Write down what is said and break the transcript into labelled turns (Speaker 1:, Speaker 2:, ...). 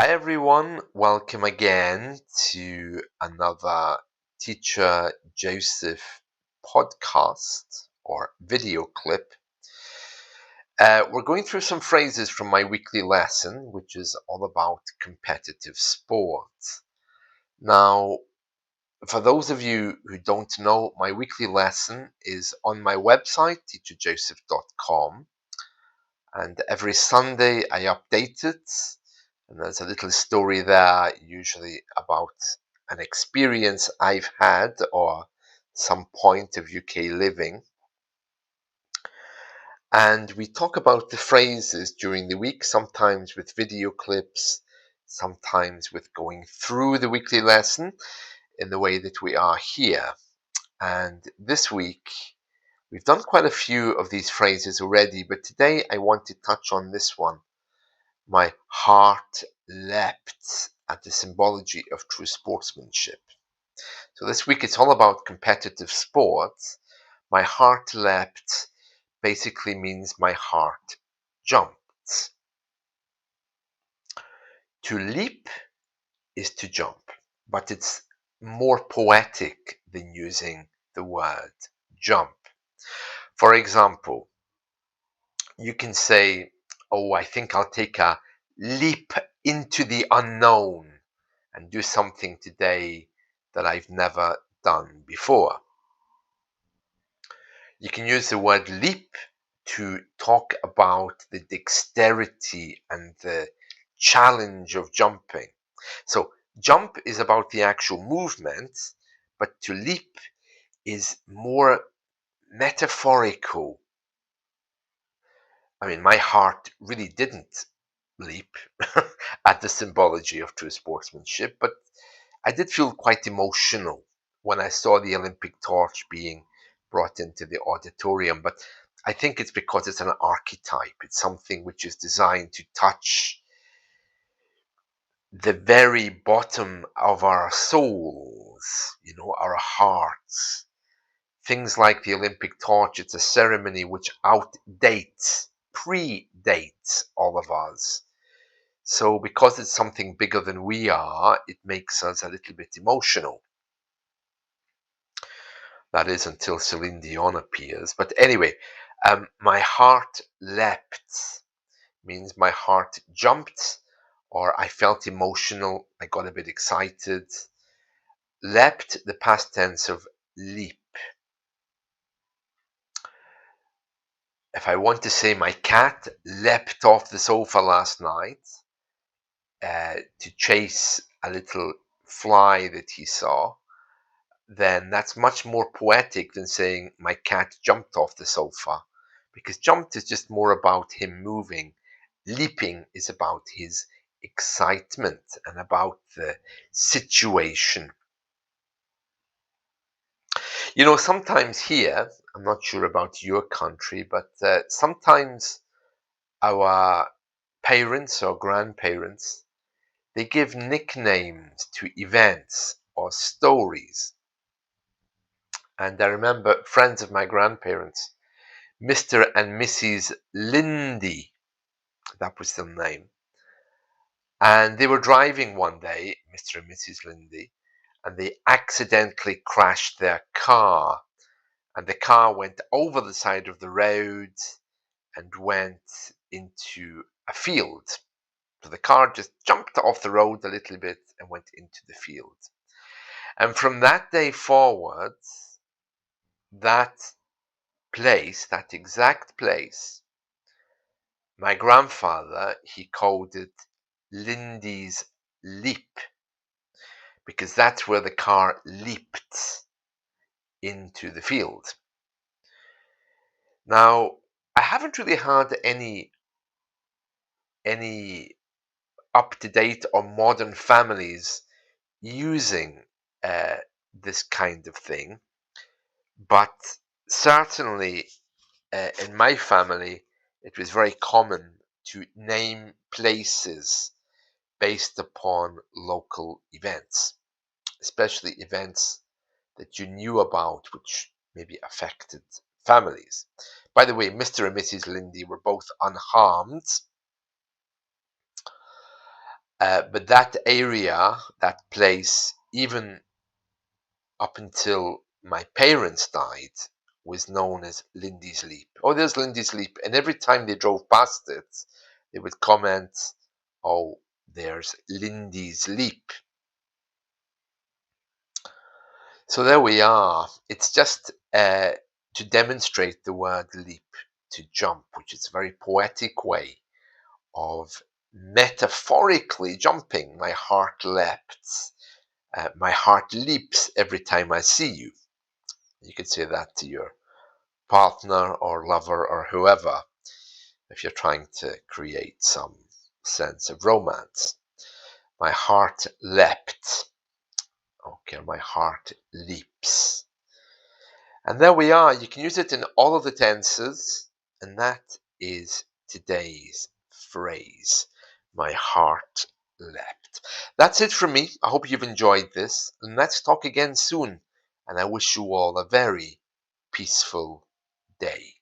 Speaker 1: Hi everyone, welcome again to another Teacher Joseph podcast or video clip. We're going through some phrases from my weekly lesson, which is all about competitive sport. Now, for those of you who don't know, my weekly lesson is on my website, teacherjoseph.com, and every Sunday I update it. And there's a little story there, usually about an experience I've had or some point of UK living. And we talk about the phrases during the week, sometimes with video clips, sometimes with going through the weekly lesson in the way that we are here. And this week, we've done quite a few of these phrases already, but today I want to touch on this one. My heart leapt at the symbology of true sportsmanship. So this week it's all about competitive sports. My heart leapt basically means my heart jumped. To leap is to jump, but it's more poetic than using the word jump. For example, you can say, oh, I think I'll take a leap into the unknown and do something today that I've never done before. You can use the word leap to talk about the dexterity and the challenge of jumping. So jump is about the actual movement, but to leap is more metaphorical. I mean, my heart really didn't leap at the symbology of true sportsmanship, but I did feel quite emotional when I saw the Olympic torch being brought into the auditorium. But I think it's because it's an archetype. It's something which is designed to touch the very bottom of our souls, our hearts. Things like the Olympic torch, it's a ceremony which predates all of us. So because it's something bigger than we are, it makes us a little bit emotional. That is until Celine Dion appears. But anyway, my heart leapt means my heart jumped, or I felt emotional, I got a bit excited. Leapt, the past tense of leap. If I want to say my cat leapt off the sofa last night to chase a little fly that he saw, then that's much more poetic than saying my cat jumped off the sofa, because jumped is just more about him moving. Leaping is about his excitement and about the situation. Sometimes here, I'm not sure about your country, but sometimes our parents or grandparents, they give nicknames to events or stories. And I remember friends of my grandparents, Mr. and Mrs. Lindy, that was their name. And they were driving one day, Mr. and Mrs. Lindy, and they accidentally crashed their car. And the car went over the side of the road and went into a field. So the car just jumped off the road a little bit and went into the field. And from that day forward, that exact place, my grandfather, he called it Lindy's Leap, because that's where the car leaped into the field. Now, I haven't really had any up-to-date or modern families using this kind of thing, but certainly in my family, it was very common to name places based upon local events, especially events that you knew about which maybe affected families. By the way, Mr. and Mrs. Lindy were both unharmed. But that area, that place, even up until my parents died, was known as Lindy's Leap. Oh, there's Lindy's Leap. And every time they drove past it, they would comment, oh, there's Lindy's Leap. So there we are. It's just to demonstrate the word leap, to jump, which is a very poetic way of metaphorically jumping. My heart leapt. My heart leaps every time I see you. You could say that to your partner or lover or whoever if you're trying to create some sense of romance. My heart leapt. Okay, my heart leaps. And there we are. You can use it in all of the tenses, and that is today's phrase. My heart leapt. That's it from me. I hope you've enjoyed this, and let's talk again soon. And I wish you all a very peaceful day.